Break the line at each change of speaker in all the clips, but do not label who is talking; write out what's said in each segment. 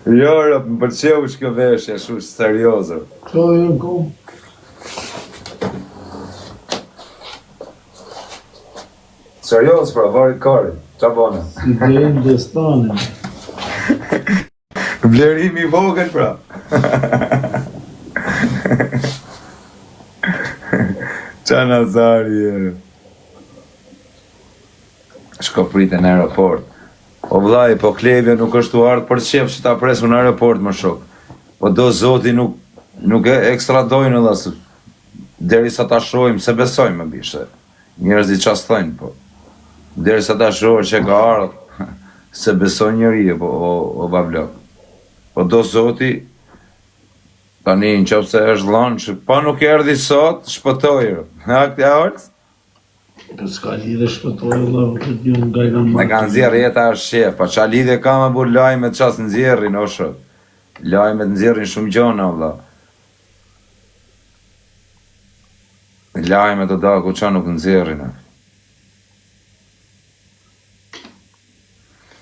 Jo, më pëlqeu kjo veshje, shumë serioze.
Kjo e kom.
Serioz, pra, vari kari, qa bane?
Si dhenë destanin.
Vlerimi I vogël, pra. Qa Nazari e. Shko pritë në aeroport. O vllai, po Klevja nuk është u ardhë për qef që ta presu në aeroport më shok. Po do zoti nuk e ekstradojnë edhe se deri sa ta shohim, se besojmë më bishte. Njerëzit ças thojnë, po. Deri sa ta shohë që ka ardhë, se besoj njëri, po, o bablok. Po do zoti, tani në qoftë se është dhënë, që pa nuk erdhi sot, shpëtojë. Ha, këtë ardhë?
Po s'ka lidhe shpëtojë, Allah, të djën nga I kanë
Me kanë nxjerrë jeta është shef, pa qa lidhe ka me bur lajmet qas nxjerrin, o shok. Lajmet nxjerrin shumë gjona, valla. Lajmet o da ku qa nuk nxjerrin.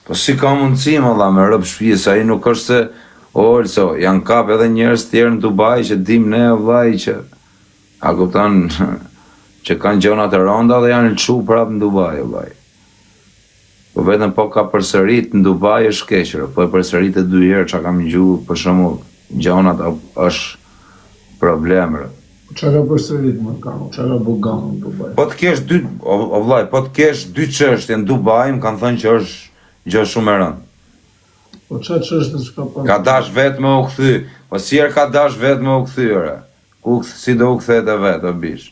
Po si ka mundësi, valla, me rëp shpijës, a I nuk është se, so, janë kap edhe njerëz tjerë në Dubai që dim ne, vllai, që a kupton që kanë gjona të rënda dhe janë lëshu prapë në Dubai, vllai. Po vetëm po ka përsërit në Dubai është keqër, po e përsërit e 2 herë që kam gjuhë, për shembull, gjonat është problemër.
Qa ka përsërit më kam, qa ka buganë në Dubai?
Po të kesh dy, o vllai, po të kesh 2 çështje në Dubai, më kanë thënë që është gjë shumë e rëndë.
Po qa çështje që ka për?
Ka dash vetë me u kthy, po si herë ka dash vetë me u kthy, ore. Si do u kthet e vetë, o bish.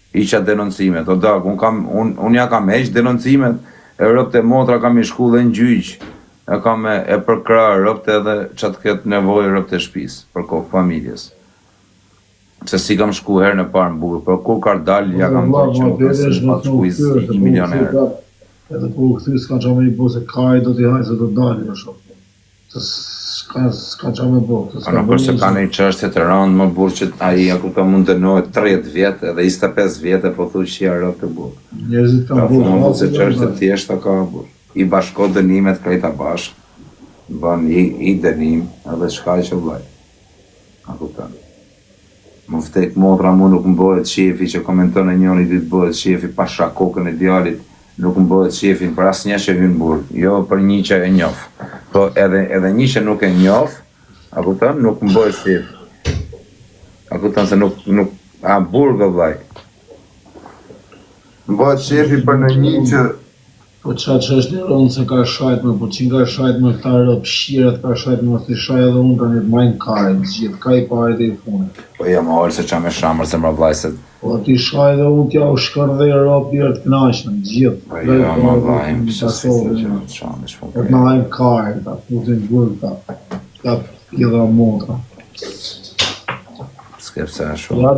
Iqa denoncimet, o dak, unë ja kam heq denoncimet, e rëpt e motra kam I shku dhe në gjyq, e kam e përkra, rëpt edhe që të ketë nevojë rëpt e shpis, për kokë familjes. Se si kam shku herë në parë në burë, për kur ka dalë, ja kam të që nuk nësë, pa të shku 1 milion herë.
Edhe po u kthy s'ka qa me I bo se kaj do t'i hajë se do dalë, në shumë. S'ka qa me bo.
A nuk është se ka një çështje të rëndë, më burë që aji aku ka mund dënohet 30 vjetë edhe 25 vjetë, po thu që ja rëp të burë.
Njerëzit kanë burë.
Ka thonë se çështje thjeshta ka burë. I bashko dënimet krejta bashkë, bën I dënim edhe shka që vllai. A kupton. Më vtek motra mu nuk më bëhet shefi që komenton e njëri ditë bëhet shefi pa shak kokën e djalit. Nuk më bëhet shefin për asnjë që hyn burg, jo për një që e njoh. Po edhe një që nuk e njoh, a kupton, nuk më bëhet shef. A kupton se nuk a burg vllai. Më bëhet shefi për në një që
Po qa që është një rëndë se ka shajt me, po që nga shajt me këta rëp shirat, ka shajt me të shaj edhe unë ka një të majnë kajt, gjithë kaj parit e I funit.
Po ja më orë se qa me shamër se më vllai se...
Po ti shaj dhe unë t'ja u shkër dhe I rëp I të knashën, gjithë.
Po ja më vllai, më se se që në të shamër, shpo
kajt. E të majnë kajt, ta putin gurë, ta pjeda motra.
Skepse e shumë.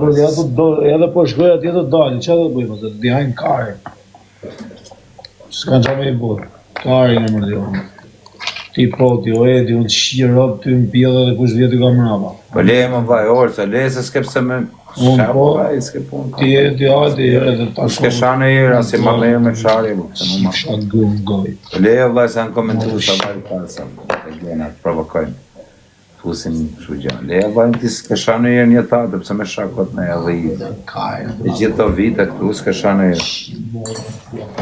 Edhe po shkoj atje të dalë, që dhe bëjmë, se të dihajnë kajt. S'kan qa me I bërë, kari në mërdjohën. Ti poti, o edi, unë të shqirë rëpë, ty më pjeda dhe kush vjetë I ka mrapa.
Po leje më vllai, orë, se leje se s'ke pse me...
Unë po, ti edi, adi, edhe ta shumë...
S'ke shanë e jera, si ma lejë me sharje, bu, se mu ma...
Shanë gëmë goj.
Po leje vllai se janë komentu sa vaj pasë, e glena të provokojnë. Fusin shu gjanë. Leje vllai ti s'ke shanë e jera një tatë, pëse me shakot me edhe I... E gjithë të vite këtu s'ke shanë e jera.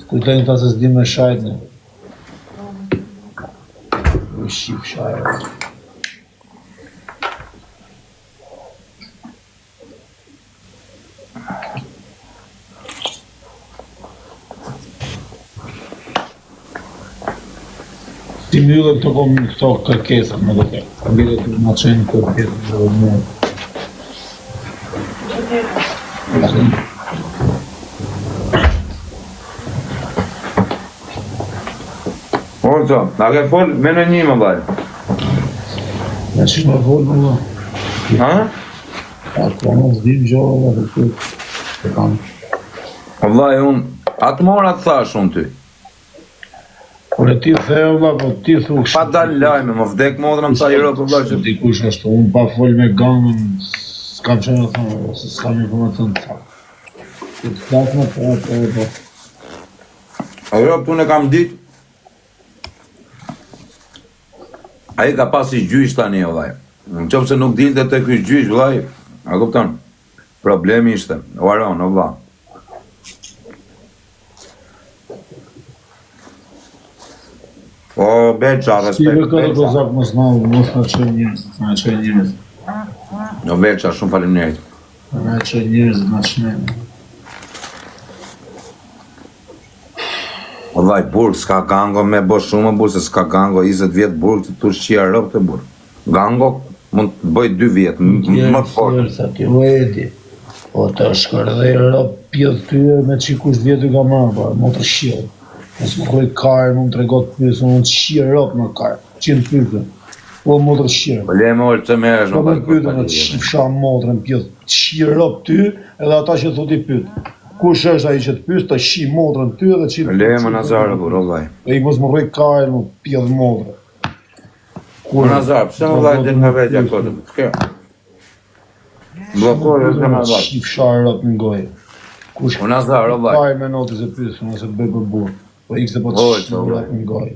Kujtojnë ta se s'di me shajt në. U shqip shajt. Ti mbyllë këto kërkesa, më do të. Mbyllë të më qenë kërkesa dhe më.
Orzo, na ke fol me në një më vllai.
Ja që më fol më vllai.
Ha?
Ato më zdim gjohë dhe këtë.
Vllai, unë atë mora të thash unë ty.
Por e ti the vlla, po ti thu kështu.
Pa dal lajme, më vdek motra më tha I rëpë vllai që...
Dikush ashtu, unë pa fol me gangën, s'kam që në thonë, se s'kam informacion të thamë. Të thakë më po.
A rëpë tu në kam ditë, Ai ka pasi gjyq tani vllai. Në qoftë se nuk dilte te ky gjyq vllai, a kupton? Problemi ishte, varon vlla. O, Beqa, respekt.
Shqive këtë do zak mos na çoj njerëz.
No, Beqa, shumë faleminderit.
Na çoj njerëz na çmend.
Vllai, burg, s'ka gango me bo shumë burg, se s'ka gango 20 vjet burg të tu shqia rrob të burg. Gango mund të bëj 2 vjet, më fort.
Sa ti vedi. O të shkërdhej rob pjell ty me çikush vjetë ka marrë, më të shqirë. Mos më koj karë, më të regot pyes, më të shqirë rob në karë, 100 pyetje. Po më të shqirë.
Po le më olë të merresh
Po
në
më pyetën në shifsha motrën pjell, shqirë rob ty, edhe ata që thotë i pyet. Kush është ai që të pyet, të shi motrën ty edhe çim.
Le më Nazar burr, vllai.
E mos më rroj karë, më pjell motrën.
Kur Nazar, pse më vllai del nga vetja kodë? Çka? Blokoj edhe më vllai.
Shifsha rob në gojë. Kush
O Nazar, vllai.
Kaj me notës e pyes, nëse bëj për burr. Po ikse po të shqirë në gojë.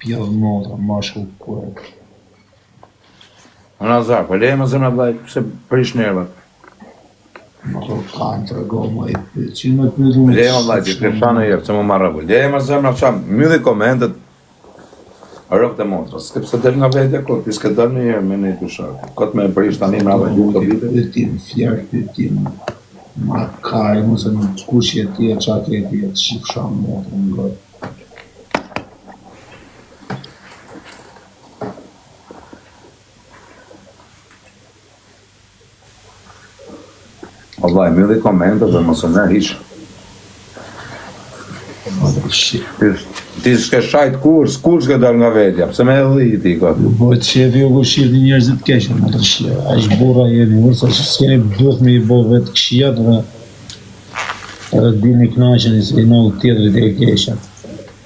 Pjell motra, mashkull kur.
O Nazar, po le më zëna vllai, pse prish nervat?
Më të kanë të rego më i pyet. Që më pyet unë?
Le më vllai, ti kërshana herë, se më marrë bull. Le më zëna çam, mbylli komentet. Rrob të motrës, sepse del nga vetja kot, ti s'ke dalë ndonjëherë me ne të shak. Kot më prish tani më radhë gjum të vitit.
Pyetjen, fjalë pyetjen. Ma kaj, mos e në kush je ti, qatë je ti, të shifsha motrën në gojë.
Vallai, mbylli komentet dhe mos e merr hiç. Ti s'ke shajt kur s'ke dal nga vetja, pse me hedhi ti kot.
Bëhet shefi o kushit një njerëzit keqen, më të shqia. A ish burra jeni, ursa që s'keni duhet me i bo vetë këshijat dhe edhe dini knaqen se i nolë tjetërit e keqen.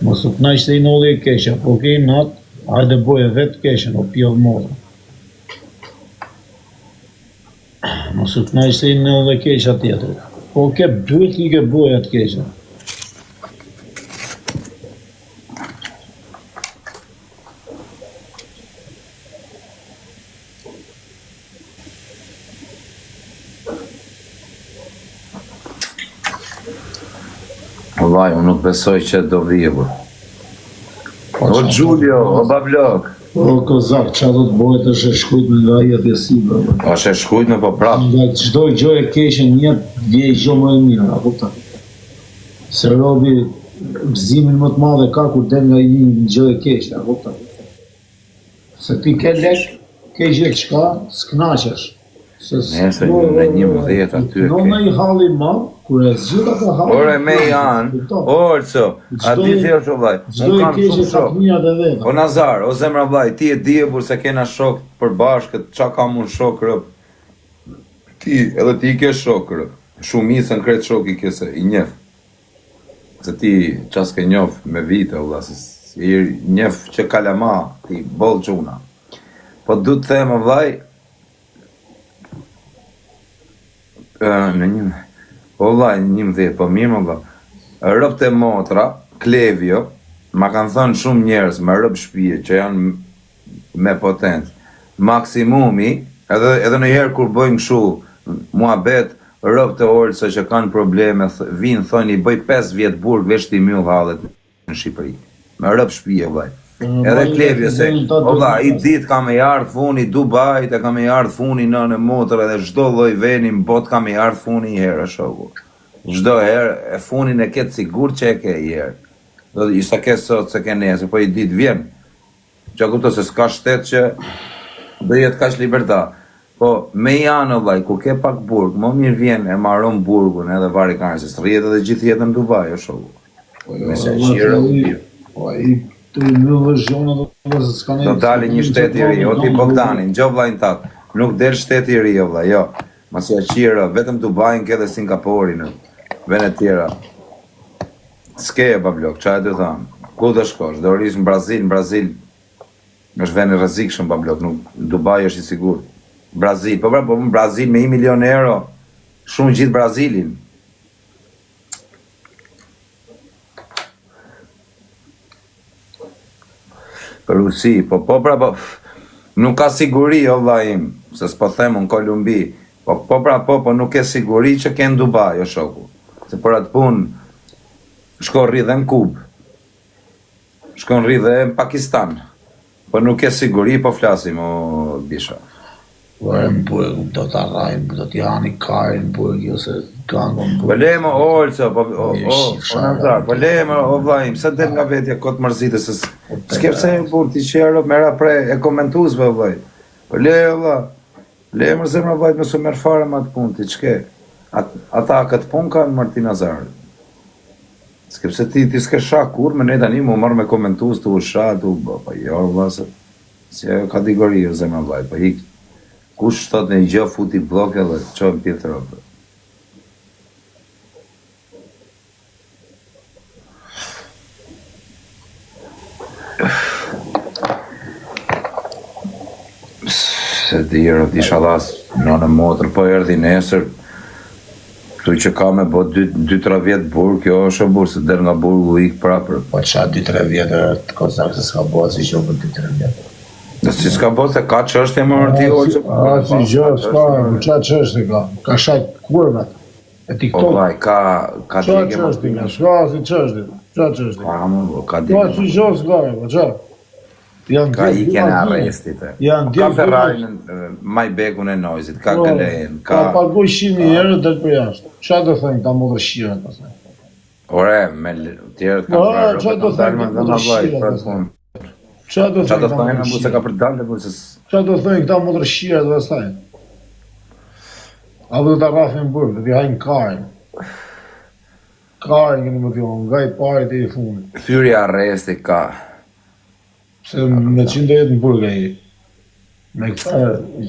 Mos u knaq se i nolë e keqen, po ke i natë, hajde boje vetë keqen, o pjell morë. Mos u knaq se i nolë e keqen tjetërit. Po ke duhet i ke boje atë keqen.
Vallai, unë nuk besoj që do vijë, burr. O Giulio, o bablok.
O kozak, qa do të bëhet është e shkujt me nga jetë e si, bërë.
Është e shkujt në po prap.
Nga çdoj gjë e keqe në jetë, vje gjë më e mirë, a kupton? Se robi gëzimin më të madhe ka kur del nga një gjë e keqe, a kupton? Se ti ke lek, ke gjë çka, s'knaqesh.
Nëse në 11 aty e
ke. Në një halli madh, kur e zgjidh atë hall.
Ore me janë, orco, a di thjesht vllai.
Çdo e keqe ka fëmijat e vet.
O Nazar, o zemra vllai, ti e di por se kena shok përbashkët, çka kam unë shok rëp. Ti, edhe ti ke shok rëp. Shumicën kret shok i ke se i njeh. Se ti ças ke njoh me vite vlla, se i njeh që kalama, ti boll çuna. Po du të them vllai, në një, o vllai, 11, po mirë më vlla. Rrobt e motra, Klevio, ma kanë thënë shumë njerëz me rrob shtëpie që janë me potencë. Maksimumi, edhe në herë kur bëjmë kështu muhabet, rrobt e orëse që kanë probleme, vinë thonë i bëj 5 vjet burg veç ti myll hallet në Shqipëri. Me rrob shtëpie vllai. Edhe Klevio se, o vlla, i ditë ka me ardh funi Dubajt, e ka me ardh funi në motor edhe çdo lloj veni në botë ka me ardh funi një herë shoku. Çdo herë e funin e ketë sigurt që e ke një herë. Do i sa ke sot se ke nesër, po i ditë vjen. Çka kupton se s'ka shtet që do jetë kaq libertad. Po me janë vllai, kur ke pak burg, më mirë vjen e marron burgun edhe vari kanë se rrihet edhe gjithë jetën në Dubai o shoku. Me se qira
po ai të në vëzhona do s'kanë.
Do dalë një shtet i ri, o ti Bogdani, ngjo vllajin tat. Nuk del shteti i ri o vllai, jo. Mos ia qira, vetëm Dubain ke dhe Singaporin, vende tjera. S'ke bablok, çfarë do thon? Ku do shkosh? Do rish në Brazil. Është vend i rrezikshëm bablok, nuk Dubai është i sigurt. Brazil, po në Brazil me 1 milion euro, shumë gjithë Brazilin. Rusi, po pra po, nuk ka siguri o vlla im, se s'po them në Kolumbi, po nuk ke siguri që ke në Dubai o shoku, se për atë punë shko rri dhe në Kubë, shko rri dhe në Pakistan, po nuk ke siguri, po flasim o Bisha.
Ore më burg, do të arrajmë, do t'i hani karin burg, ose gangon burg.
Po lejmë Olco, Nazar, po lejmë o vllajim, sa del nga vetja kot mërzite, se s'ke pse burg ti qero mera pre e komentuesve vllaj. Po leje vlla. Leje më zemra vllajt nëse merr fare me atë punë ti ç'ke. Ata këtë punë kanë Martin Nazar. S'ke pse ti s'ke shak kur me ne tani më marr me komentues tu usha tu, po jo vlla se si kategori o zemra vllajt, po ik. Kush thot në gjë futi blok edhe çojmë pjetër rrobë. Se dhirë, dishallas, në motër, po erdi nesër, këtu që ka me bo 2-3 vjetë burg, kjo është e burg, se der nga burgu ik prapër.
Po qa 2-3 vjetë, të kozak se s'ka bo, si që për 2-3 vjetë.
Dhe si s'ka bo se ka qështje më rëti Olco?
Si gjë, s'ka, qa qështje ka shajt kurvat, e TikTok.
O vaj, ka djegje më
qështje ka, s'ka si qështje, qa qështje.
Ka më, ka
Ka
djegje
si gjë, s'ka, po qa.
Ka i kene arrestit e. Ka Ferrari në Majbekun e Noizit, ka Galen, ka...
Ka paguj 100.000 euro dhe për jashtë. Qa do thënë, ka modrë shirën, pasaj.
Ore, me tjerët ka prarë,
qa do thënë, ka modrë shirën, pasaj. Qa do thënë,
në se ka për dalë, burse...
Qa do thënë, këta modrë shirën dhe pasaj. Apo do të rrafin burg, dhe t'i hajnë karin. Karin këni më t'johën, nga i parit e i funit.
Thyrja arresti ka...
Se me qënë do jetë në burg e i. Me këta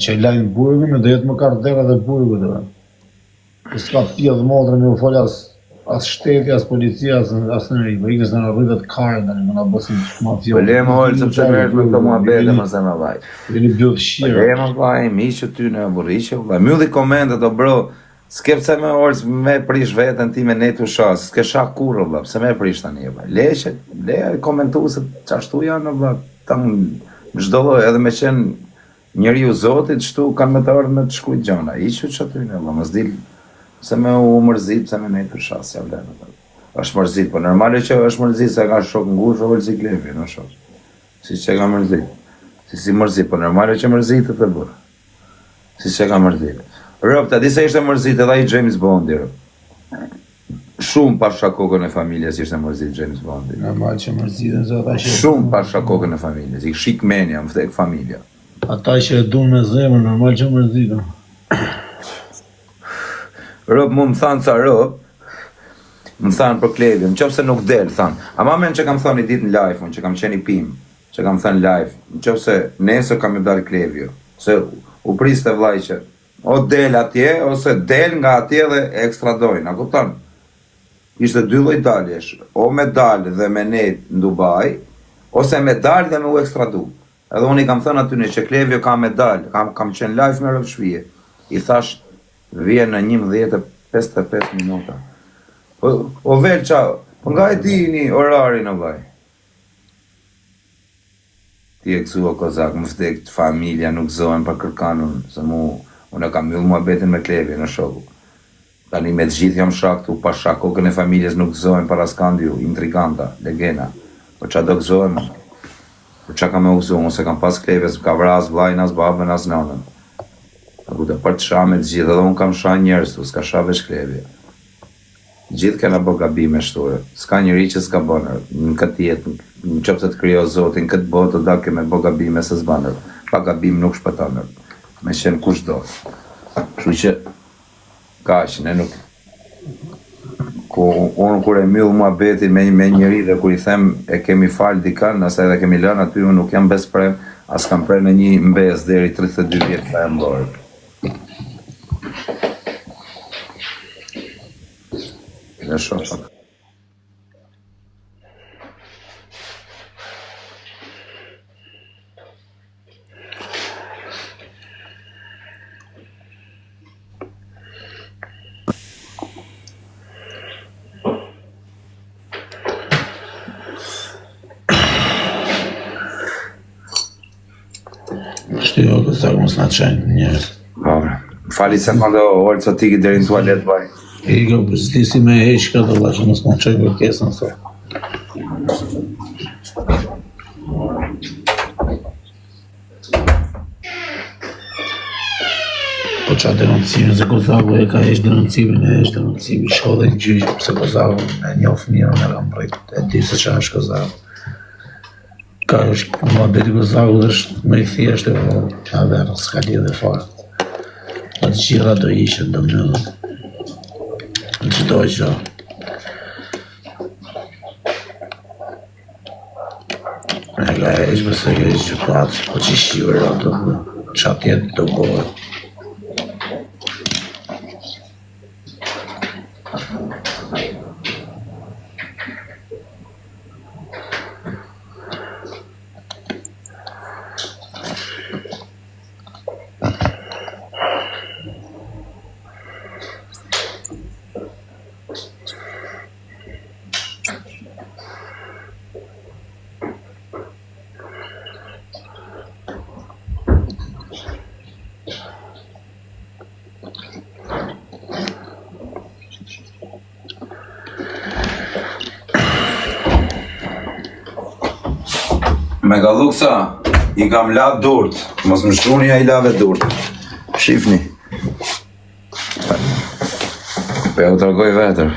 që i lajnë burgë, me do jetë më kardera dhe burgë dhe. S'ka pjedhë modrë me u folë as shteti, as policia, as nëri. Po ikës në rrëtët karin, dhe në nga bësin mafio.
Po le më holë, sepse mërët me këto mua bete më zemë vaj.
Vini bjodh shirë.
Le më vaj, miqë ty në burriqë, vaj. Mjulli komentet, o bro, s'ke pse me orës me prish vetën ti me netu shas, s'ke shak kurë, vla, pse me prish tani, vla. Le komentu se qashtu janë, vla, tam në çdo lloj, edhe me qenë njeriu Zotit, çtu kanë me të ardhur me të shkujt gjana. Hiqu çaty në vlla, mos dil se me u mërzit, se me netu shas, ja vlen. Është mërzit, po normale që është mërzit se ka shok ngushtë ose ciklevi, no shok. Si që ka mërzit. Si mërzit, po normale që mërzit të burr. Si që ka mërzit. Rob, ta di se ishte mërzit edhe i James Bondi, rob. Shumë pa shakokën e familjes ishte mërzit James Bondi.
Normal që mërzitën zota që...
Shumë pa shakokën e familjes, i shik menja, më vdek familja.
Ata që e dunë me zemër, normal që mërzitën.
Rob, mu më thanë ca rob, më thanë për Klevin, në qofë se nuk del, thanë. Ama men që kam thënë i ditë në live, unë që kam qenë i pim, që kam thënë live, në qofë se nesër kam ju dalë Klevio, se u priste vlaj që o del atje, ose del nga atje dhe ekstradojnë, a kupton? Ishte 2 lloj daljesh, o me dalë dhe me net në Dubai, ose me dalë dhe me u ekstradu. Edhe unë i kam thënë aty që Klevio ka me dalë, kam qenë live me rëvshvije. I thash, vjen në 11:55 minuta. O Velqa, nga e dini orarin o vaj? Ti e kësu o kozak, më vdek të familja nuk zohen për kërkanun, se unë e kam mjullë mua betin me Klevio në shoku. Tani me të gjithë jam shaktu, pa shakokën e familjes nuk gëzohen para skandju, intriganta, legena. Po qa do gëzohen? Po qa ka me u gëzohen, se kam pas Klevjes, ka vras vlajnë as babën as nanën. Po të për të sha me të gjithë, edhe unë kam sha njerës tu, s'ka sha veç Klevje. Gjithë kena bo gabime shture, s'ka njëri që s'ka bënër, në këtë jetë, në qëpë të kryo Zotin, këtë botë të dake me bo gabime se s'banër, pa gabim nuk shpëtanër, me qenë kush do. Shu që, kaq, ne nuk... Unë kur e myllë mua beti me njëri dhe kur i them e kemi falë dikan, nëse edhe kemi lënë aty, unë nuk jam besprem, as kam pre në një mbes deri 32 vjetë fa e mborë. Dhe shofa.
Jo, kësa mos na qenë njerëz.
Po, fali se këndo orë që tiki deri në tualet, vaj.
Iko, për s'di si me heq këtë valla që mos na qenë kërkesën sot. Po qa denoncimin se Kozaku e ka heq denoncimin, e heq denoncimin, shko dhe në gjyqë, pëse Kozaku e njof mirë në kam rrit, e di se qa është Kozaku. Ka është modeli Kozaku dhe është me I thjeshtë e vërë, qa verë, s'ka lidhe fare. Atë gjitha do ishën, do mëllë, në qëto e qa. E ka heq, bëse ka heq gjëkatë, po që shqiver ato, qa tjetë do bërë.
Me galluksa, I kam la durt, mos më shkruni a I lave durt. Shifni. Po ja u tërgoj vetër.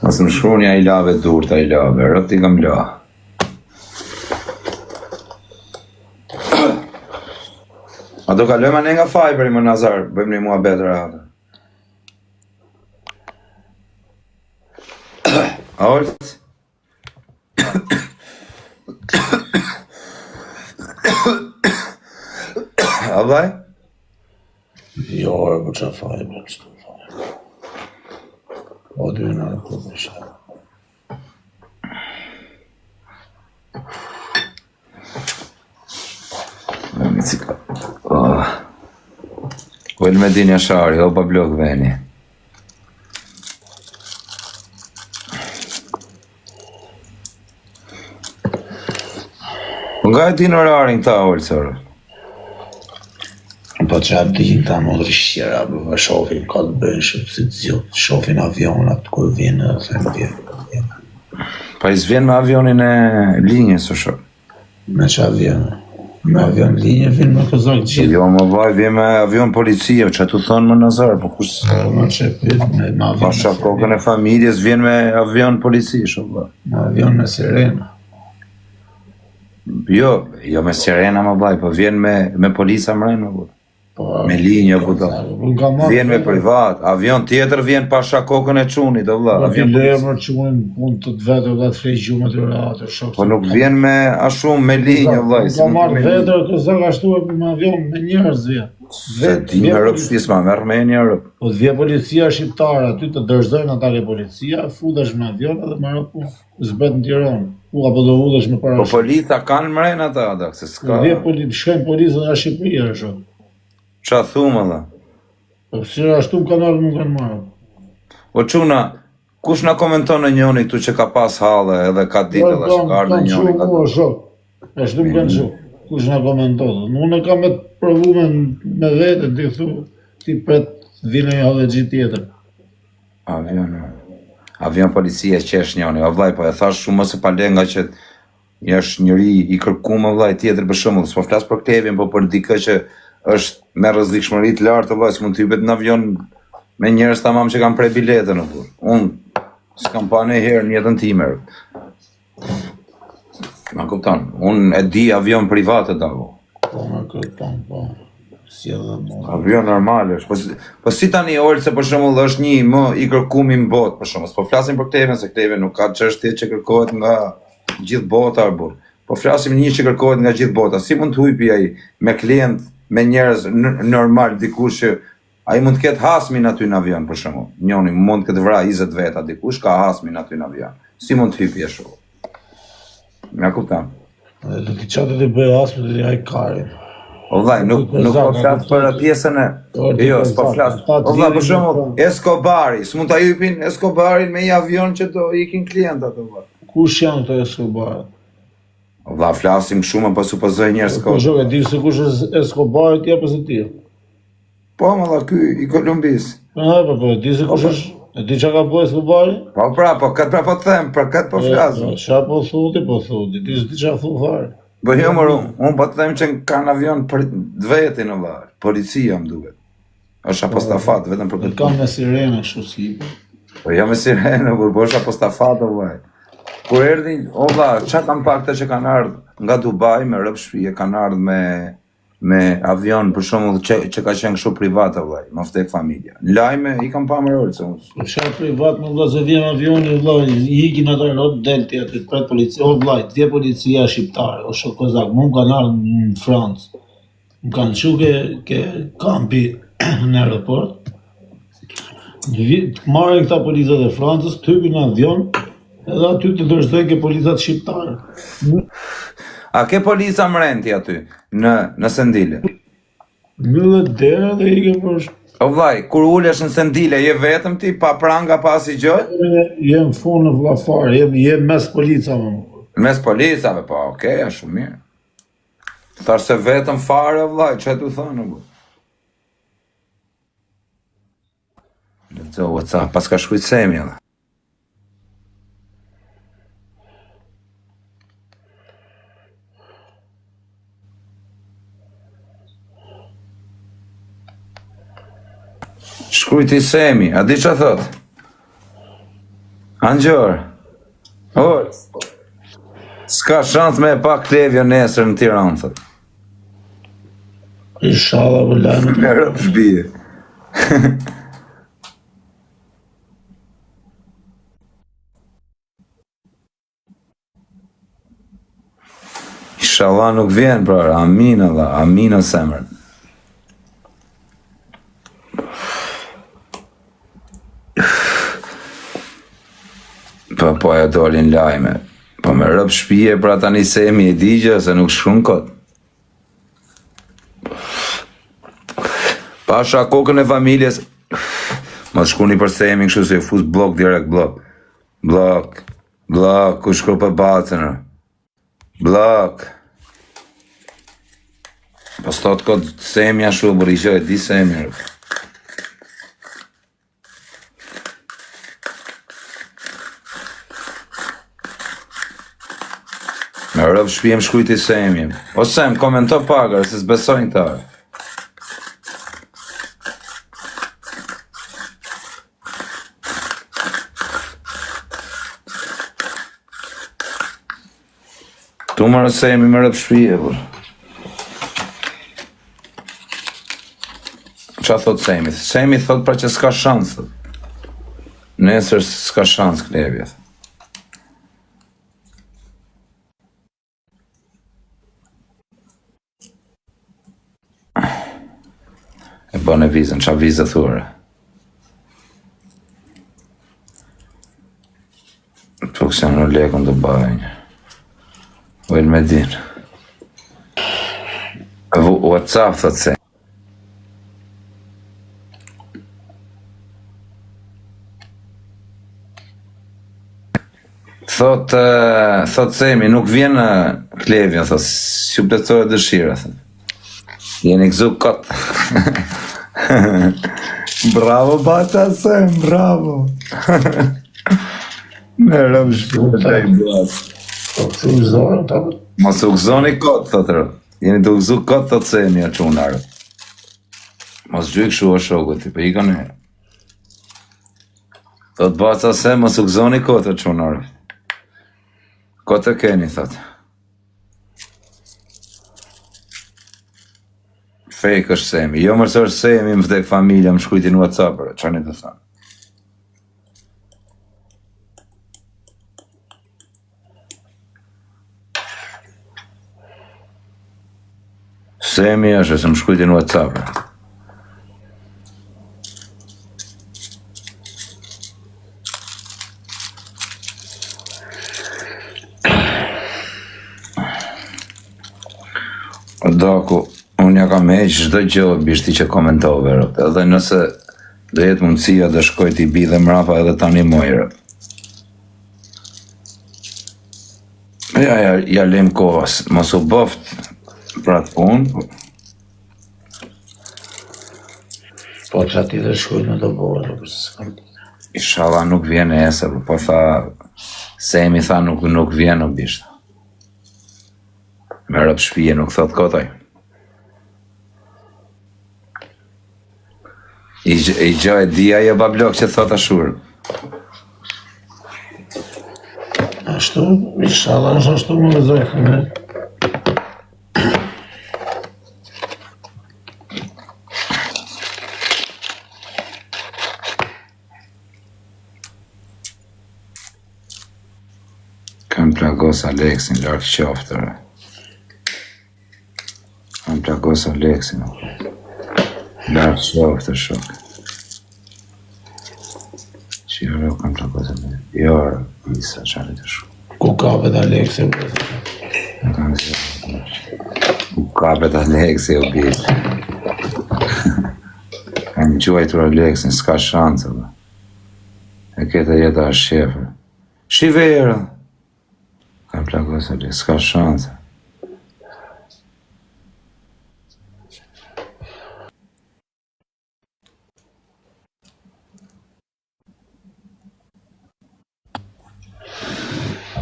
Mos më shkruni a I lave durt, a I lave, rëpt I kam la. A do kalojmë anë nga Fiberi më Nazar, bëjmë një mua betër atë. A orët? A vaj?
Jo, orë për qa faj, për që të faj. O dy në në për për shë.
Në cika. Kuel me dinja shari, o pa blok veni. Nga e din orarin ta olë, sërë?
Po që atë dijin ta më drishtjera, për shofin ka të bëjnë shumë si të zjotë, shofin avionat, kur vjenë dhe thëmë vjenë.
Pa I s'vjen me avionin e linjës, o shok?
Me që vjenë? Me avion linje vjenë me Kozak gjithë.
Jo, më vaj, vjen me avion policie, që tu thonë më Nazar, po kush...
Me që pyt, me avion...
Pasha kokën e familjes, vjen me avion policie, shok, vaj.
Me avion me sirena.
Jo, jo me sirena, më vaj, po vjen me polisa mrejnë, më vaj. Me linje, po do. Vjen me privat, avion tjetër vjen pasha kokën e çunit, do vlla.
Avion lejë më çunin punë të vetë dhe të frej gjumë të ratë, shok.
Po nuk vjen me ashtu me linje, vllai.
Ka marrë vetë Kozak ashtu me avion me njerëz vjen.
Se di me rëpstis ma merë me një rëp.
Po të vje policia shqiptare, aty të dërzojnë ata ke policia, futesh me avion edhe më rëpu, zbet në Tiranë. Apo do vudesh me para.
Po polica kanë mrejnë ata, se s'ka.
Shkojnë policët nga Shqipëria, shok.
Qa thumë, dhe?
Po si ashtu më kanë ardhur më kanë marrë.
O quna, kush na komenton në njoni këtu që ka pas halë edhe ka ditë edhe shkar në njoni ka
të... Shok, ashtu më kanë shok. Kush na komenton. Unë kam me provu me vete, ti thu, ti pret vine një halëgji tjetër.
Avion policia që është njoni, o vlaj, po e thash shumë mëse palenga që jesh njëri I kërkumë, o vlaj, tjetër për shumë, s'po flas për Klevin, po për dikë që është me rrezikshmëri të lartë, o vlaj, s'mund të hypet në avion me njerëz tamam që kanë prej biletën, o vlaj. Unë s'kam pa në herë në jetën time. Ma kupton, unë e di avion private da, o.
Po, me këton, po. Si edhe më.
Avion normal është. Po si tani orë se për shembull është një më I kërkumi në botë, për shembull. Po flasim për Klevin, se Klevi nuk ka çështje që kërkohet nga gjithë bota burr. Po flasim një që kërkohet nga gjithë bota. Si mund të hypi ai me klient, me njerëz normal dikush që ai mund të ketë hasmin aty në avion për shembull. Njoni mund të ketë vrarë 20 veta dikush ka hasmin aty në avion. Si mund të hypi ashtu? Më kupton.
Edhe ti çfarë do të bëj hasmin dhe ai karin.
O vllai, nuk po flas për pjesën e... Jo, s'po flas. O vllai, për shembull, Escobari, s'mund ta hypin Escobarin me një avion që do ikin klientat, o vllai.
Kush janë këto Escobar?
Valla flasim shumë, po supozoj njerëz
Po shok, e di se kush është Escobar ti apo se ti?
Po, më dha ky i Kolumbis.
Po, e di se kush është, e di çka ka bëu Escobari?
Po këtë pra po të them, për këtë po flasim.
Çka po thotë, di se ti çka thu fare.
Po jo mor, unë po të them që kanë avion për vetin në varr, policia më duket. Është apostafat vetëm për këtë.
Kam me sirene kështu si.
Po jo me sirene, por është apostafat o vllai. Kur erdhin, o vlla, çka kanë pak të që kanë ardhur nga Dubai me rrëp shtëpi, kanë ardhur me avion për shembull që ka qenë kështu privat o vllai, më vërtet familja. Lajme i kam pa më rol se unë.
Po çfarë privat më vlla se vjen avioni vlla, i ikin ata në del ti aty pret policia, o vlla, ti policia shqiptare, o shok kozak, më kanë ardhur në Francë. Më kanë çuke ke kampi në aeroport. Marrin këta policat e Francës, typin në avion, edhe aty të dërzdoj ke policat shqiptare.
A ke polica mrenti aty, në Sendile?
Myllet dera dhe i ke përsh.
O vllai, kur ulesh në Sendile, je vetëm ti, pa pranga, pa asgjë?
Jem funë në vllafar, jem mes policave.
Mes policave, po, okay, është shumë mirë. Thash se vetëm fare, vllai, çfarë tu thonë? Lexo WhatsApp, pas ka shkruajt Semi edhe. Shkrujti Semi, a di që thot? Angjor, s'ka shans me e pa Klevjo nesër në Tiranë, thot.
Inshallah, vëllaj.
Me rëp shbije. Inshallah nuk vjen, pra, amin Allah, amin o semër. Po e dolin lajme. Po me rëp shpije pra tani Semi e digje se nuk shkruan kot. Pasha kokën e familjes. Mos shkuni për Semi kështu se fus blok direkt blok. Blok, ku shkru për bacën. Blok. Po stot kot Semi ashtu bërë i gjë e di Semi. Me rëp shpijem shkujti Semi. O Sem, komento pakër, se s'besojnë ta. Tu më Semi me rëp shpije, por. Qa thot Semi? Semi thot pra që s'ka shansë. Nesër s'ka shansë Klevjet. E bën e vizën, qa vizë thurë. Po këse në lekën të bajnë. O Elmedin. WhatsApp thot se. Thot Semi, nuk vjen Klevja, thot, si u plotësohet dëshira, thot. Jeni këzu kot. Bravo, bata Sem, bravo. Me rëm shpërë të i blas. Mos u gëzoni kot, thotër. Jeni të gëzu kot, thot Semi, a qunarë. Mos gjyk shu o shokët, i për i kanë e. Thot bata Sem, mos u gëzoni kot, a qunarë. Kot e keni, thot. Fake është Semi, jo mërës është Semi më vdek familja më shkujti në WhatsApp, që një të thanë. Semi është se më shkujti në WhatsApp. Daku, unë ja kam heq çdo gjë bishti që komentove, edhe nëse do jetë mundësia dhe shkoj t'i bi dhe mrapa edhe tani mojrë. Ja lem kohës, mos u bëft për atë punë.
Po që ati dhe shkoj në të bërë, përse s'kam të.
Inshallah nuk vjen e esër, po tha, Semi tha nuk vjen në bishtë. Me rëpë shpije nuk thot kotaj. I gjë e dia e bablok që thot ashur.
Ashtu, inshallah është ashtu më vëzojë me.
Kam plagos Aleksin, larkë qoftëre. Kam plagos Aleksin. Larkë qoftër shok. Qiro, kam plagos Aleksin. Jo, isa qarit të shok.
Ku kapet Aleksi, vëzë?
Ku kapet Aleksi, o bitë. Kam gjuajtur Aleksin, s'ka shansë, bë. E kete jeta është shefe. Shivera! Kam plagos Aleksin, s'ka shansë.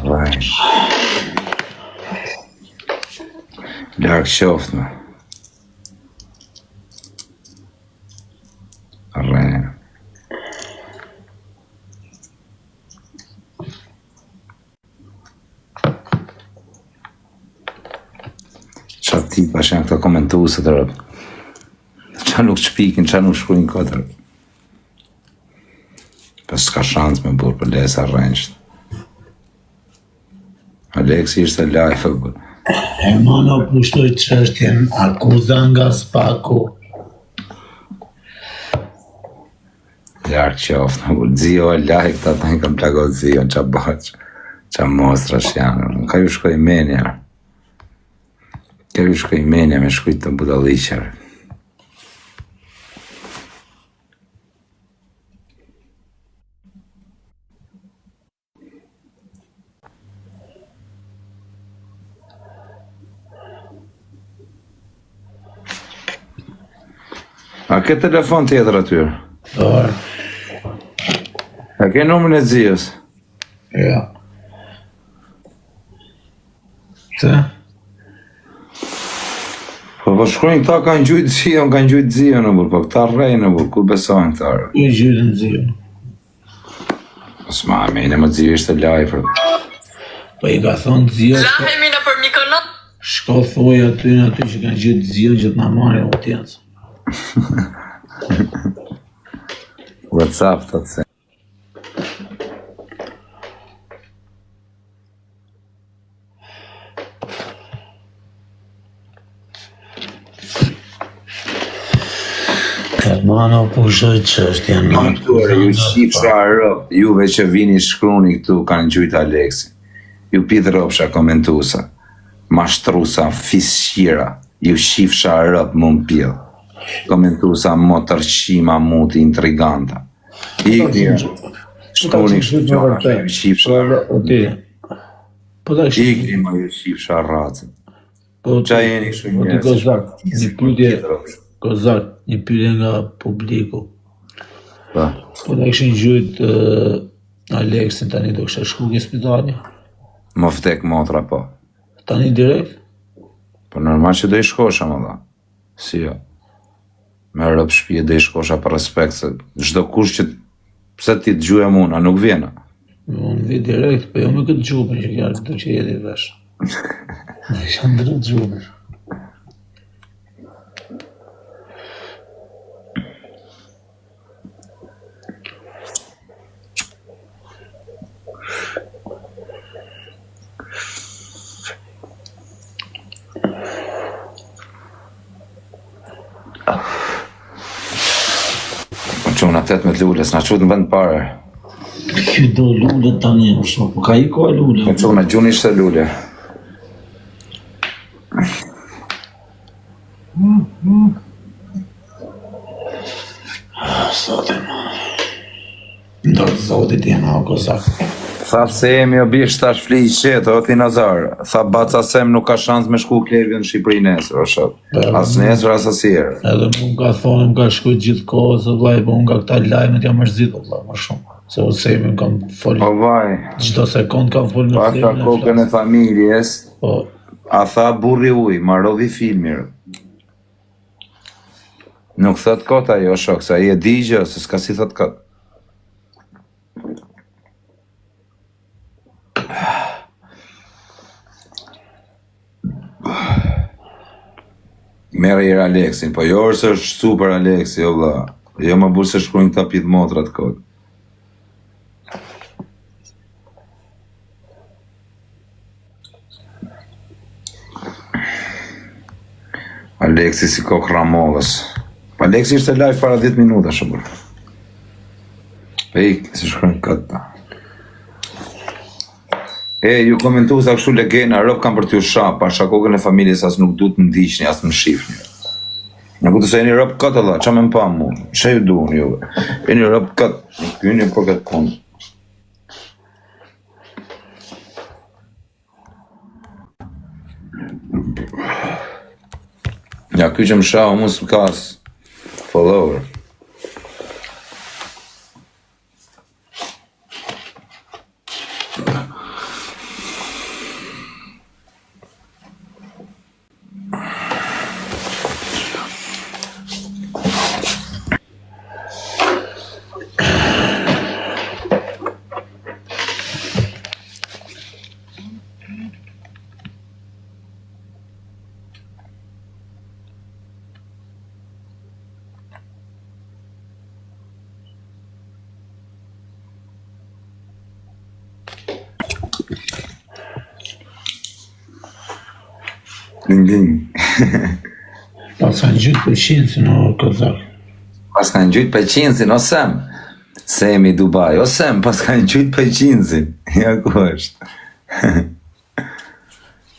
Vaj. Larkë qoftë me. Arre. Qa tipa që janë këta komentuesët të rëpë. Qa nuk shpikin, qa nuk shkujnë këtër. Për s'ka shansë me burë për lesa rrenjshtë. Aleksi ishte live, bërë.
Hermano pushtoj çështjen, akuza nga Spaku.
Larkë qoftë, në bërë. Zio e live, ta të një kam plagot Zio, qa baqë, qa mostra shjanë. Ka ju shkoj menja. Ka ju shkoj menja me shkujt të budaliqerë. A ke telefon tjetër atyre?
Dorë,
A ke numrin e Zios?
ja. Se?
Po shkruajnë këta kanë gjujtë Zion, në burë, po këta rrejnë, në burë, ku besojnë këta?
U gjytën Zio.
S'ma, mene më Zio ishte live,
Po i ka thonë Zio,
Lahemi në për Mykonos.
shko thoi aty në aty që kanë gjytë Zio që të na marrë audiencë.
WhatsApp, të të se.
Hermano pushtoj çështjen.
Këture, ju shifra rëp, juve që vini shkruni këtu kanë gjujtë Aleksi. Ju pidhë rëpsha komentusa, mashtrusa, fisqira, ju shifra rëp më më pjellë. Komentusa më tërqima muti intriganta. Ikni, shkruni kështë ju shifra rëp.
Po ta shih.
Ikni më ju shifra racën.
Po
Qa jeni kështu
Po ti
njerëz?
Kozak, një pyetje, Kozak, një pyetje nga publiku.
Po,
Po ta kishin gjujt Aleksin tani do kisha shku ke spitali.
më vdek motra po.
Tani direkt?
Po normal që do i shkosha më dha. Si jo. Me rëp shpije do i shkosha për respekt se çdo kush që pse ti të gjuhem unë, a nuk vjena.
Unë vi direkt, po jo me këtë gjupën që kjarë të që jeti vesh. Në isha ndërë gjupën.
Quna 18 lulles, na qut në vend pare.
Ky do lullet tani, më shumë, po ka i ko e lullet.
Me quna gjuni ishte lulle.
Sote, ma. Ndorë zotit jena o Kozak.
Tha Semi o bish tash fli qetë, o ti Nazar. Tha baca Sem nuk ka shans me shku Klevi në Shqipëri nesër, o shok. As nesër, as asjerë.
Edhe më ka thonë, më ka shkujt gjithë kohë, se vlaj, po më ka këta lajmet jam mërzit, o vlaj, më shumë. Se o Semi më kam folë,
O vaj,
çdo sekund kam folë me
pasha
Klevin.
kokën e familjes,
Po,
a tha burri uj, marodhi filmir. Nuk thot kot ajo shok, se ai e digjo, se s'ka si thot kot. Merë i Aleksin, po jo është super Aleksi, o vlla. Jo më burë se shkrujnë këta pith motrat kot. Aleksi si kokë Ramovës. Aleksi ishte live para 10 minuta, shëbër. Pe ikë, si shkrujnë këtë. Ju komentu sa kështu legena, rëp kam për t'ju shap, pasha kokën e familjes as nuk du të ndiqni, as më shifni. Në këtë se jeni rëp këtë Allah, qa me më pa mu, që ju duhen juve. Jeni rëp këtë, nuk jeni për këtë punë. Ja, ky që më shau, mu s'm kas follower. Ding ding.
pas kanë gjytë për qinë, në Kozak.
Pas kanë gjytë për qinësin, o Sem. Semi Dubai, o Sem, pas kanë gjytë për qinësin. Ja ku është.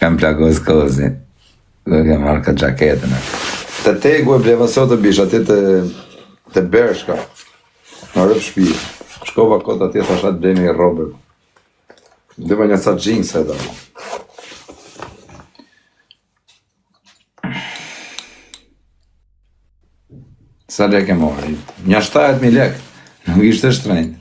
Kam plakos kozin. Dhe ke marrë këtë gjaketën. Të tegu e bleva sot të bish, ati të Bershka. Në rëp shpi. Shkova kot ati të ashat bleni i Robert. Dhe një sa gjinës e da. Sa lek e mori? Një 70.000 lek. Nuk ishte shtrenjt.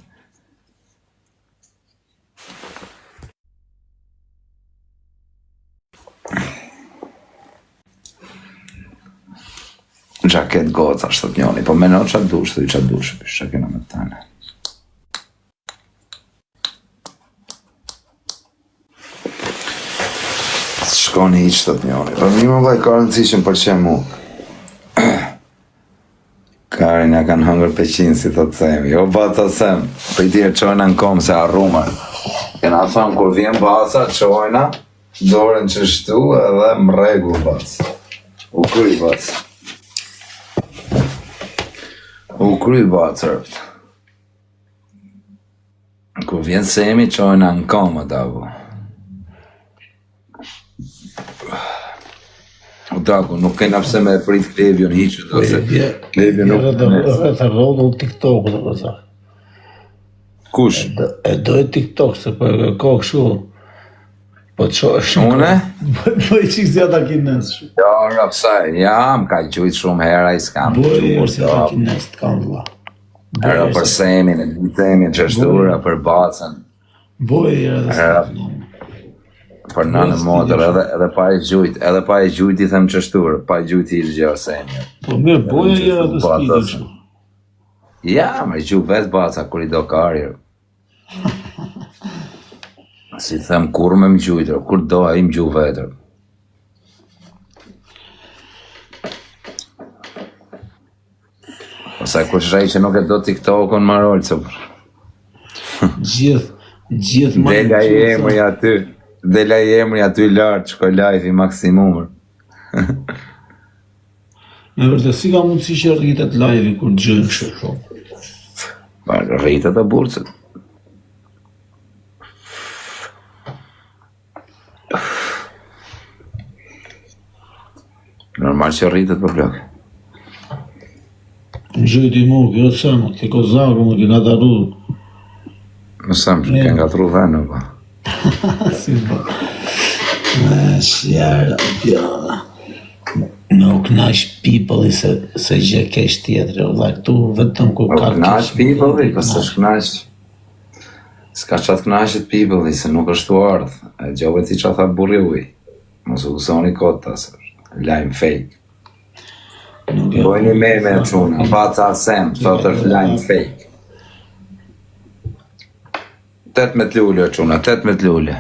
Gjaket goca, shtot njoni, po meno qatë dush, dhe i qatë dush, që kena me tane. Shkoni i qëtët njoni, po mi më vaj ka rëndësi që më përqem mu. Karin ja kanë hëngër peqinë, si të Semi. Jo baca Sem, për i tjerë qojna në kom se arrume. Kena thëmë, kur vjen baca, qojna, dorën që shtu edhe më regu baca. U kry baca. U kry baca. Kur vjen Semi, qojna në kom, adavu. Daku, nuk kena pse me prit Klevion hiqët, ose Klevion nuk përnes.
Të rrodu TikTok, dhe përsa.
Kush?
E dojë TikTok, se për ko këshu. Po të shumë.
Une?
Po i qikë zja ta kines shumë.
Jo, rëpsaj, jam, ka gjujt shumë hera, i s'kam
Boj,
gjujt
e si ta kines të kam dhla.
Hera për Semin, e dy Semin, qështura, për bacën,
Boj, e dhe s'ka të
për nënë modër, edhe pa i gjujt i them qështura, pa i gjujt i ishtë gjërë Semin.
Po mirë, boj e jera dhe s'ki shumë.
Ja, me gjuj vetë baca, kur i do karjer. Si them, kur me më gjujtër, kur do a i më gjuj vetër. Ose kur shrej që nuk e do TikTok-on marolë, që
Gjithë ma
Dela i emri aty lartë, shkoj live i maksimumër.
Me vërtesi ka mundësi që rritet live-i kur gjëjnë kështë shumë.
Pa, rritet e burcët. Normal që rritet për plak.
Në gjëjt i mu, kjo të semë, të Kozaku, më kina daru.
Më sëmë që ke nga tru venë, ba.
Si ba. Shjarë, pjana. Me u knash people se gjë kesh tjetër, valla këtu vetëm ku ka
knash people, po se shknash. S'ka qatë knashit people, se nuk është të ardhë. E gjove ti që tha burri uj. Mos u usoni kota, se lajmë fake. Bojni me quna, baca sem, thot është lajmë fake. 18 lule, quna, 18 lule.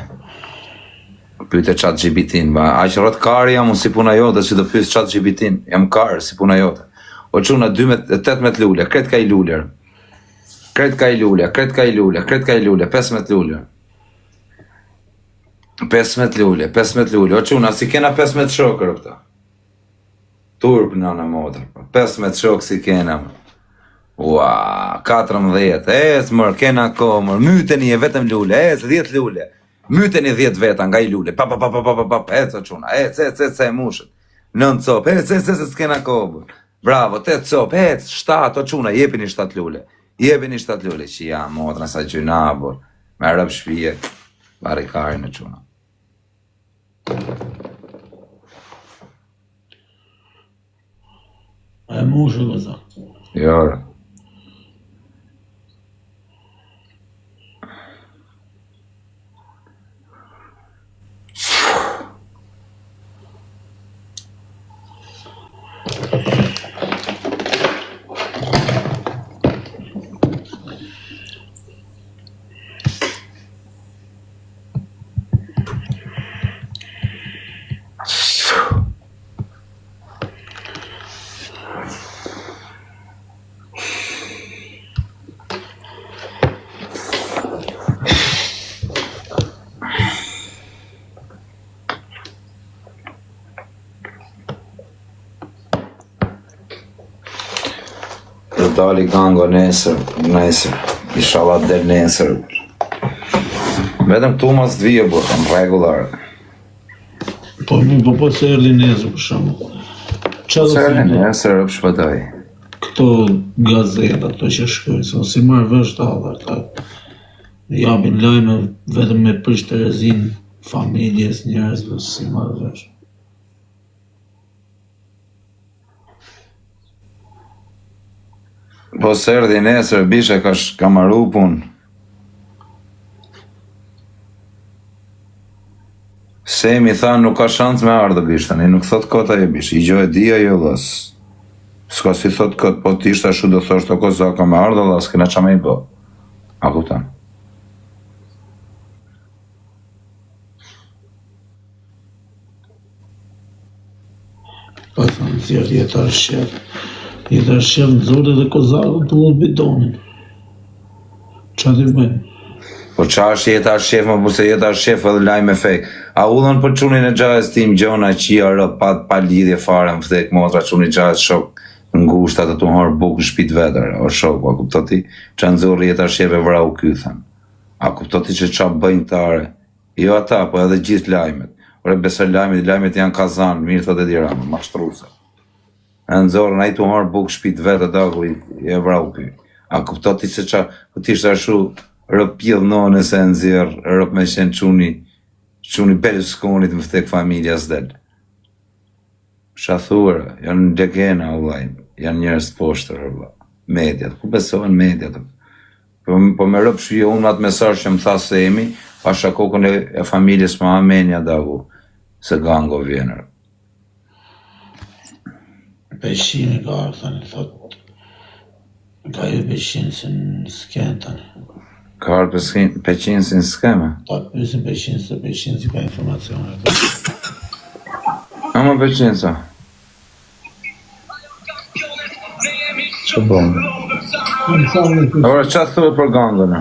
Pyte qatë gjibitin, aq rrët kari jam unë si puna jote që do pyes qatë gjibitin, jam karë si puna jote. O quna 18 lule, kret ka i luller. Kret ka i lule, kret ka i lule, kret ka i lule, 15 lule. 15 lule, 15 lule, o quna, si kena 15 shokër këta. Turp nëna motër, 15 shokë si kena. Ua, 14, mërë, kena ko, mërë, myteni e vetëm lule, 10 lule. Myteni 10 veta nga i lule, pa, ec o quna, ec, e mushët. 9 cop, ec, s'kena ko, bravo, 8 cop, ec, 7 o quna, jepini 7 lule. Jepini 7 lule, që ja, motra sa gjyna, bor, me rëp shpije, barikari në quna.
E mushë, gëza.
Jorë. Dali gango nesër, inshallah del nesër. Vetëm këtu mas të vijë, bërë, në regular.
Po se erdi nesër, për shumë.
Se erdi nesër, rëpë shpëtoj.
Këto gazeta, këto që shkojnë, se si marrë vësht ta japin lajme vetëm me prish të rezin familjes njerëzve, si marrë vësht.
Po se erdi nesër, bishe ka marru pun. Semi tha nuk ka shans me ardhë bishtani, nuk thot kota e bish, i gjo e dhja jo dhas. Ska si thot këtë, po t'ishtë ashu do thosht të këtë zaka me ardhë dhas, këna qa me i bë. A kuptan?
Pa thënë, thjerë jetar shqef. Jetar shqef në zore dhe kozakën të vëllë bidonin. Qa t'i bëjmë?
Po qa është jetar shqef, më përse jetar shqef edhe lajme fake. A udhën për qunin e gjajës tim gjona qia rëp, pa lidhje fare më ftek motra qunin gjajës shok ngushtat të të harë bukë në shpit vedër, o shok, a kuptoti që në zorë jetar shqef e vrau kythën. A kuptoti që qa bëjnë tare, jo ata, po edhe gjithë lajmet. Ore besër lajmet janë kazan, mirë thot e dirama, ma shtruse. E në zorën, a i të harë bukë shpit vedër, dagu i e vrau ky. A kuptoti që qa, po t'ishtë ashu rëp pjellë none se nëzirë, rëp me shenë quni Berlusconit më ftek familja s'del. Shathurë, janë në degena u lajmë, janë njërës poshtër, mediat, ku besohen mediat. Po me rëp shuje unë atë mesar që më tha se emi, pa shakokën e familjes më amenja dagu, se gango vjenër.
Peshini ka arthani, thot, ka ju peshinë se në skenë tani.
Ka arë peqinë si në skeme?
Ta pysin peshinë se peshinë si ka informacione.
A më peqinë sa? Që bëmë? Ora, që të thëve për gangën?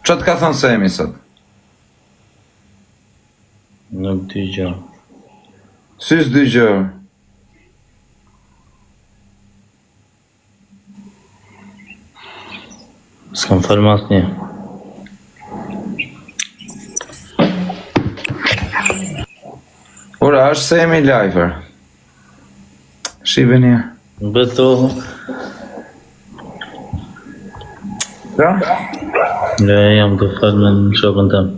Që të ka thënë se emi sot?
Nuk dy gjë.
Si s'dy gjë?
S'kam format një.
Ora, është se emi lajfer. Shive një.
Beto.
Qa?
Jam të falë me në shokën tëmë.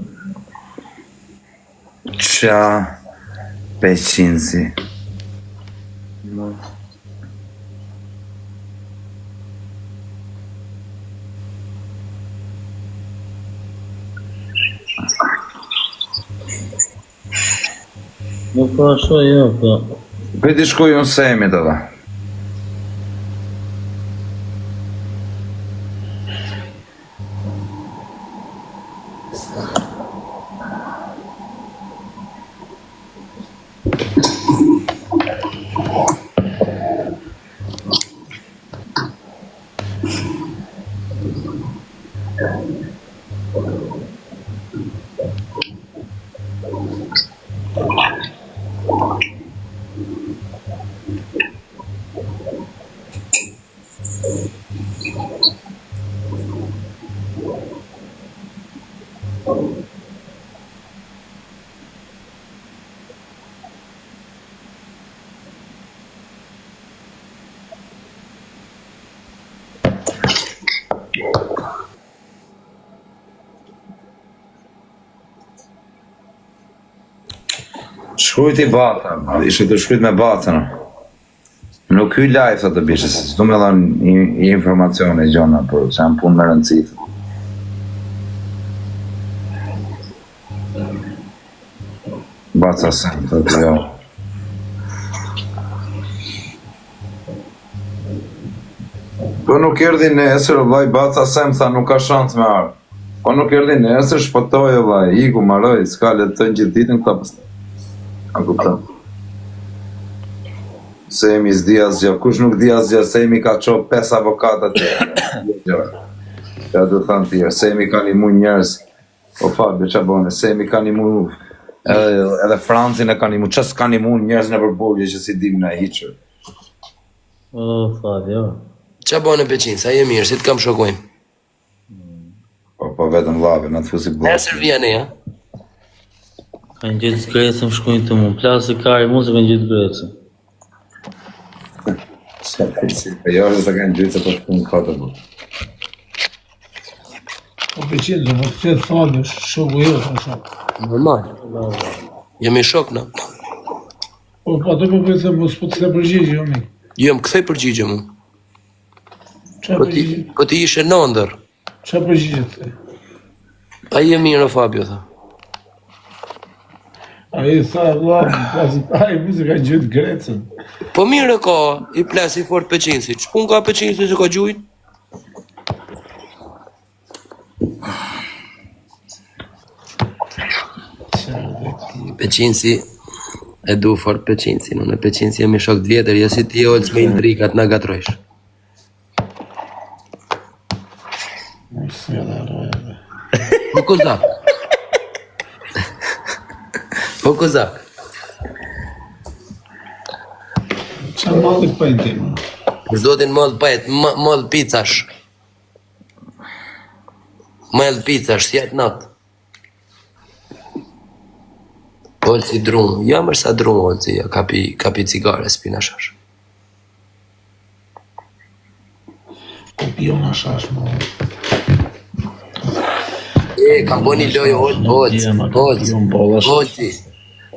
Qa? Peqinsi.
Nuk po ashtu jo, po.
Për t'i shkoj unë semit edhe. Shkrujt i bata, ishe të shkrujt me batën. Nuk hy live të bishe, se s'du me dhanë informacione gjona, për që jam punë me rëndësit. Baca sem, të të jo. Po nuk erdi nesër, vaj, baca sem, tha nuk ka shansë me ardhë. Po nuk erdi nesër, shpëtoj, vaj, iku, maroj, s'ka le të gjithë ditën këta pëstë. A kupton. Semi s'di asgjë, kush nuk di asgjë, Semi ka qo 5 avokatat tjerë. Ja du thanë tjerë, Semi ka një mu njerës, o Fabio që bone, Semi ka një mu, edhe Francin e ka një mu, qës ka një mu njerës në përburgje që si dim në hiqër.
O, Fabio.
Qa bone Peqin, sa je mirë, si të kam shokojmë?
Po vetëm lave, në të fusi blokë.
Nesër vjene, ja?
Kanë gjithë grecën shkujnë të mu, plasë i kari mu se kanë gjithë grecën.
Jo, dhe se kanë gjithë se po shkujnë kate bu.
Po Peqin, do më të qëtë Fabio, shoku jo, të shok.
Normal. Jemi shok, në?
Po, pa të po përse, mos po të se përgjigje, jo mi.
Jo, më këthej përgjigje mu.
Qa përgjigje?
Po ti ishe në ndër.
Qa përgjigje të the?
A je mirë, Fabio, tha.
A i tha, vlam, pasi ta i mu se ka gjithë grecën.
Po mirë ka, i plesi fort Peqinsi. Qpun ka Peqinsi që ka gjujt? Peqinsi, e du fort Peqinsi, në Peqinsi jemi shok të vjetër, jesi ti olës me indrikat nga gatrojsh.
Mësë me dhe rojë.
Po kozak. Po kozak.
Qa malli pëjnë ti, më?
Për zotin mollë pajt, mollë pizzash. Mollë pizzash, si jetë natë. Ollë si drunë, ja mërë sa drunë ollë si, ja kapi cigare, s'pina shash.
Po pio në shash, më.
Kam bo një lojë ollë,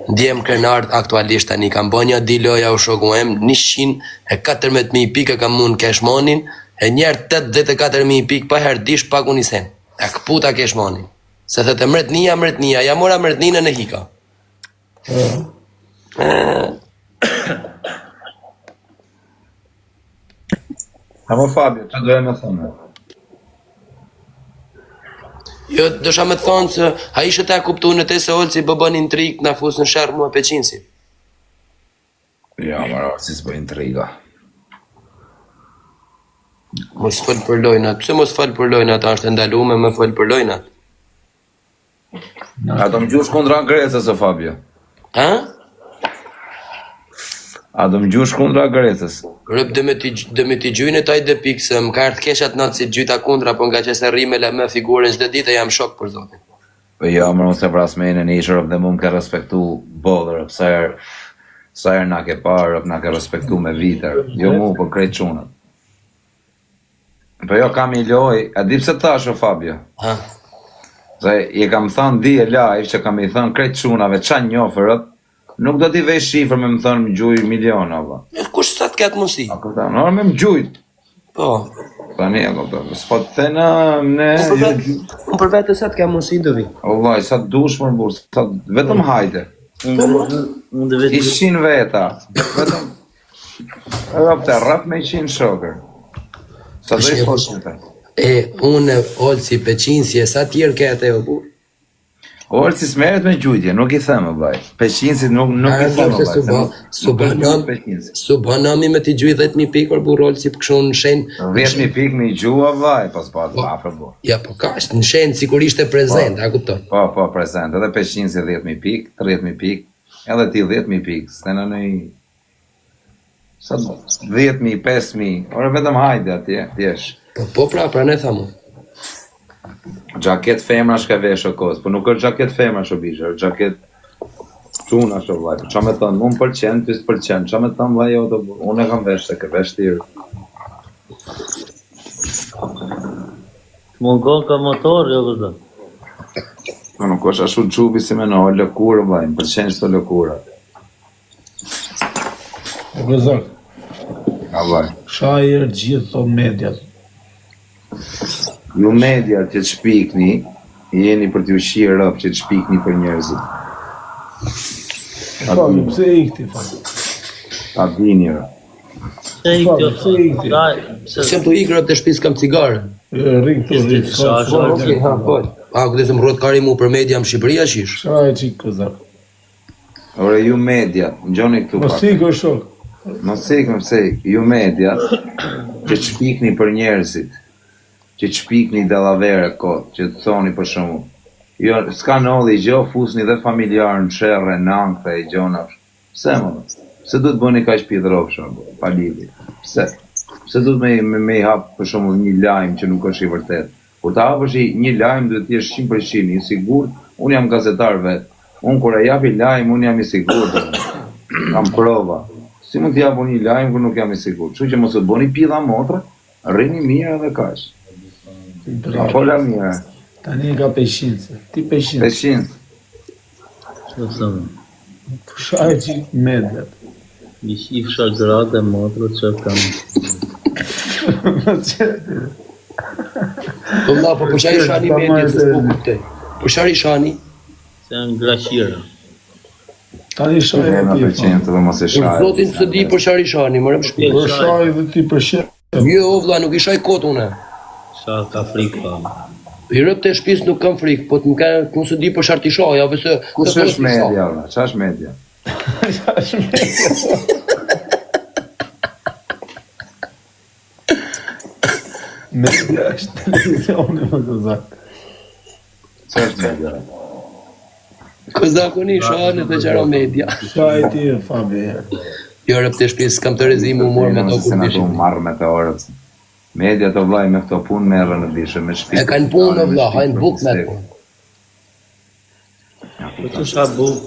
ndjem krenart aktualisht tani, kam bo një di loja u shoku em, 114.000 pika kam mund keshmonin, e njerë 84.000 pik pa her dish pak unë i sen. E këputa keshmonin. Se thete mretnia, ja mora mretnina në hika.
Amo Fabio, që doje me thonë?
Jo, dësha me thonë se a ishe ta kuptu në te se ollë si bëbën intrik na fusë në shërë mua Peqinsi.
Ja, mara, si s'bë intriga.
Mos fol për lojnat, pse mos fol për lojnat, është ndalume me fol për lojnat.
A do më gjush kundra Grecës, o Fabio?
Ha?
A do më gjush kundra Grecës?
Rëp dhe me t'i gjujnë e taj dhe pikë, se më ka ardhë keshat natë si gjyta kundra, po nga që se rime le me figurën çdo ditë jam shok për zotin.
Po jo, më nëse prasmene në ishë rëp dhe mu më ka respektu bodër, sa herë na ke parë, rëp na ka respektu me vitër, jo mu, po krejt qunët. Po jo kam i loj, a di pse tash o Fabio?
Ha?
Se i kam thënë di e live që kam i thënë krejt çunave qa njofërët, nuk do t'i vej shifër me më thënë më gjuj miliona, va.
Kush sa të ketë mundësi?
A kupton? Nërë me më gjujt.
Po.
Tani e kupton. S'po të thënë ne...
Unë për vete sa të kemë mundësi do vi.
O vaj, sa të dush më burë, sa vetëm hajde.
Unë dhe vetë...
100 veta. Vetëm... Edhe pëte, rrëp me 100 shokër. Sa dhe i foshën.
Unë olësi peqinsje, sa tjerë kete o burë?
Orë si smeret me gjujtje, nuk i thëmë, vaj. Peqinsit nuk i thëmë, vaj.
Su banami me t'i gjuj 10.000 pikër burë olësi për këshu në shenë.
10.000 pikë me i gjua, vaj, pas pa të afër bu.
Ja, po ka është në shenë sikur ishte prezent, a kupton?
Po, prezent, edhe peqinsit 10.000 pikë, 30.000 pikë, edhe ti 10.000 pikë, s'tena në i... Sa 10.000, 5.000, orë vetëm hajde atje, t'jesh.
Po pra ne thamu.
Gjaket femra shka vesh o kos, po nuk është gjaket femra shko bishë, është gjaket quna shko vaj, qa me thënë, unë përqen, 50%, qa me thënë vaj, unë e kam vesh se ke vesh tirë.
Mungon ka motor, jo vëzë.
Po nuk është ashtu gjubi si me në lëkurë vaj, më përqen qëto lëkura.
O gëzak,
A vaj.
shajer gjithë të mediat.
Ju media që të shpikni, jeni për t'ju shirë rëpë që të shpikni për njerëzit.
Fabio, pse i këti, Fabio?
Ta dini rë.
Se i
Fabio, pse i
këtë...
këti?
Se më të ikrë të shpis kam cigare.
Ring të ring,
Okej, ha, fol. A, këtë se më rrot kari mu për media më Shqipëria shish?
shaj qikë gëzak.
Ore, ju media, në gjoni këtu
Mos
pak.
ikë o shok.
Mos ikë, ju media, që të shpikni për njerëzit, që të shpikni dallavere kot, që të thoni për shumë. Jo, s'ka nolli, gjo fusni dhe familjarë në sherre, në ankre, i gjona. Pse më? Pse du të bëni ka shpidrov shumë, pa lidhje? Pse? Pse du të me i hapë për shumë një lajmë që nuk është i vërtet? Kur ta hapësh një lajmë duhet t'jesh 100% i sigurt, unë jam gazetar vetë. Unë kur e japi lajmë, unë jam i sigurt. Kam prova. Si mund t'japu një lajmë kur nuk jam i sigurt? Kështu që mos të bëni pilla motra, rrini mirë edhe kaq. A fola mirë.
Tani ka peshince. Ti peshince.
500.
Që të thëmë?
Shaj qikë mediat.
I shifësha gratë e motrët që kam...
Po vlla, po shari shani media se s'po kuptoj. Po shari shani?
Se janë grashira.
Tani shaj e
Në
ti,
500 dhe mos e
Për
shaj.
zotin së di po shari shani, më rëm shpi.
Për shaj dhe ti për shaj.
Jo, vlla, nuk i shaj kot une.
Sha ka frikë pa.
I rëp të shpis nuk kam frikë, po të më ka, nuk së di për sharti shaja, vëse...
Kush është media, valla? Qa është media?
Media është televizioni më gëzak.
Qa është media?
Kozakoni shane dhe qara media.
Shaj ti, Fabio.
Jo, rëp të shpis, kam të rezimu mor me to kur
Se
bishim.
në marrë me të orët. Media të vlaj me këto punë merë në bishë, me shpikë.
E kanë punë, o vlla, hajnë buk me të punë.
Po që sha buk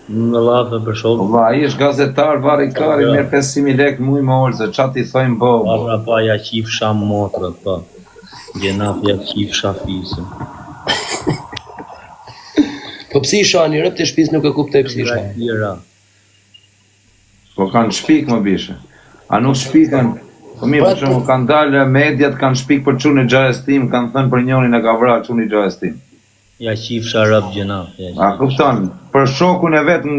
në lafe për shokë.
Vlla, i është gazetar, vari kari, merë 500.000 lek muj me orë, se qa ti thojnë bo.
Patra pa ja qifësha motrët, pa. Gjenat ja qifësha fisën.
Po psi shani, rëp të shpis nuk e kuptoj psi shani.
Grashira.
Po kanë shpik më bishë. A nuk shpikën, po mirë për shumë, kanë dalë mediat, kanë shpik për qunë i gjajës tim, kanë thënë për njonin e ka vra qunë i gjajës tim.
Ja qifësha rëp gjenat.
A kupton, për shokun e vetë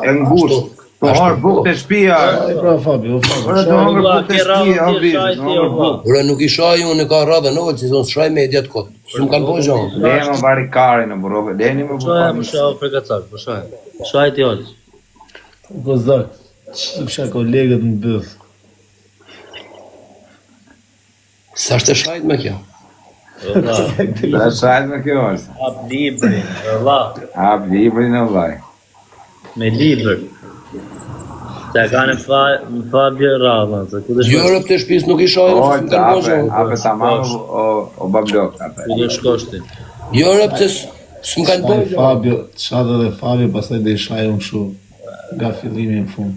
e ngusht, të harë buk të shpia.
Ai pra Fabio,
Ora të
Fabio.
hongër
Vlla,
buk të
ke
shpia,
radhë,
o
ke
bishë,
shajti,
të hongër
o vlla.
buk.
Ura nuk i shaj unë e ka radhe në ollë, si zonë shaj mediat kot. Së më kanë po gjonë.
Lejë më vari kari në burove, lejni më
Shoja më
burove.
shoja frikacak, po shoja. Shoja ti olës.
Gëzak. Qipësha kolegët në bëth.
Sa është e shajt me kjo?
Vlla,
Dhe shajt me kjo është.
hap librin, vlla,
Hap librin e vlaj.
me libër. Se ka në Fabio radhën, se ku dhe
Jo, rëp të shpis nuk i shaj unë, së më kanë po gjonë.
ape ta mamë o bablok.
Ku dhe shkoshti.
Jo, rëp të së më kanë po
Ai
gjonë.
Fabio, çada dhe Fabio pastaj dhe i shaj unë shu nga fillimi në fund.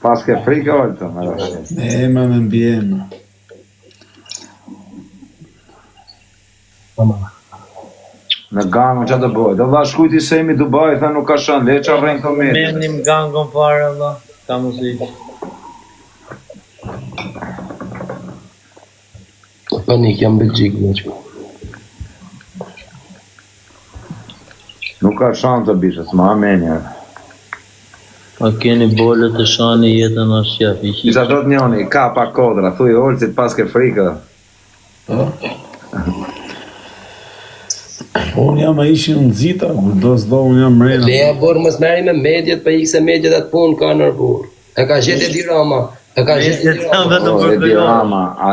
Pas ke frikë orë të më rëshë.
Me emra me mbi emra.
Në gangën që të bëjt. Dhe valla shkujti Semi Dubai, tha nuk ka shën, le qa rrenë këto me.
Menim gangon fare, Allah. Ka muzikë.
Panik, jam Belgjik, veç.
Nuk ka shën të bishës, ma amenja.
A keni bolët e shani jetën është qef.
Isha thot njoni, ka pa kodra, thuj olëcit pas ke frikë.
Po unë jam a ishin në zita, kur do s'do unë jam mrena.
Leja burë mos meri me medjet, për ikse medjet atë punë ka nërë burë. E ka gjetë Edi Rama. E ka gjetë Edi Rama.
Edi Rama, a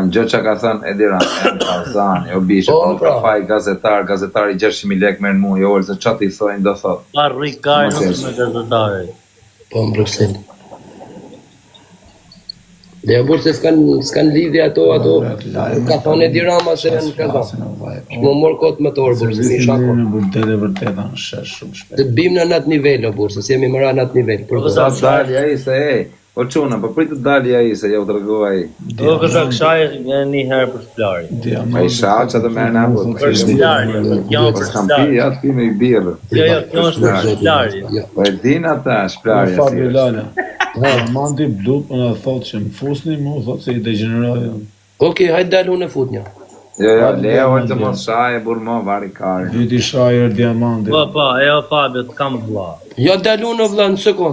në gjë që ka thënë Edi Rama, e në Tarzani, o bishë, po nuk ka faj gazetari 600.000 lek me në mu, jo olë, se qatë i thojnë do thot.
Pa rikaj nuk me gazetare.
Po në Bruxelles. Leja burë se s'kan lidhje ato, ka thonë Edi Rama se në ka thonë. Më morë kotë më torë burë, se mi shako.
Në vërtet e vërtet në shesh shumë shpet.
Të bim në natë nivel, o burë, se si jemi mëra natë nivel.
Sa dalja i se, o quna, po pritë dalja i se, jo të rëgova i.
Do kësa këshaj një herë për shplari.
Ma i shaqë që të merë në apot.
Për shplari, kjo për
S'kam
shplari.
pi, atë pi me i birë.
Jo, kjo është për shplari.
Po e din ata, shplarja si
Fabio
është.
Lala. Mandi blup më thotë që më fusni mu, thotë se i degeneroj.
Okej, hajtë dalë unë e fut një.
Jo, leo e të mos shaje, burë mo, vari kari.
Viti shajer diamanti.
Po, e o Fabio, të kam vla.
Ja dalë unë o vla në sekundë.